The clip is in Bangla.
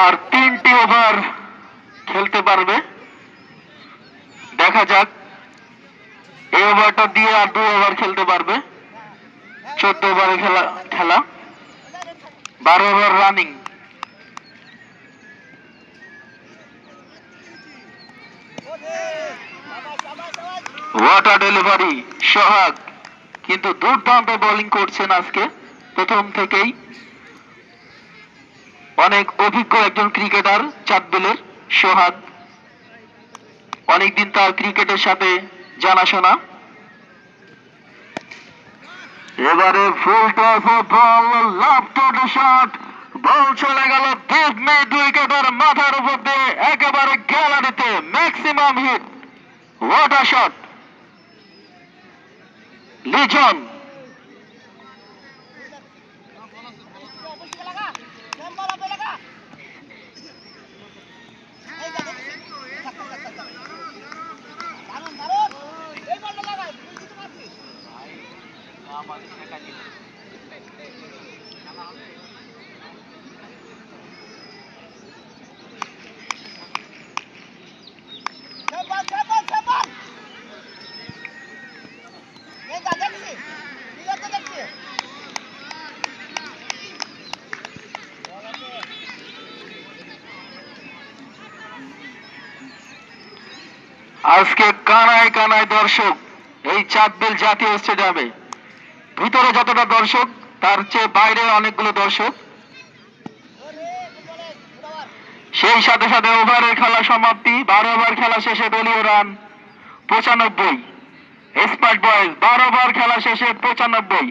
আর 3টি ওভার খেলতে পারবে। দেখা যাক, এই ওভারটা দিয়ে আর 2 ওভার খেলতে পারবে। 14 ওভারে খেলা 12 ওভার রানিং। ওয়াটার ডেলিভারি সোহাগ কিন্তু দুর্দান্ত বোলিং করছেন আজকে প্রথম থেকেই। অনেক অভিজ্ঞ একজন ক্রিকেটার চাঁদবিলের সোহাগ, অনেকদিন তার ক্রিকেটের সাথে জানাশোনা। এবারে ফুল টস বল, লেফট শট, বল চলে গেল ডিপ মিড উইকেটের মাথার উপর দিয়ে একেবারে গ্যালারিতে, maximum hit. What a shot! লিজন আজকে কানায় কানায় দর্শক এই চাঁদবিল জাতীয় স্টেডিয়ামে। ভিতরে যতটা দর্শক তার চেয়ে বাইরে অনেকগুলো দর্শক। সেই সাথে সাথে ওভারের খেলা সমাপ্তি। 12 ওভার খেলা শেষে দলীয় রান 95। স্মার্ট বয়েজ 12 ওভার খেলা শেষে 95।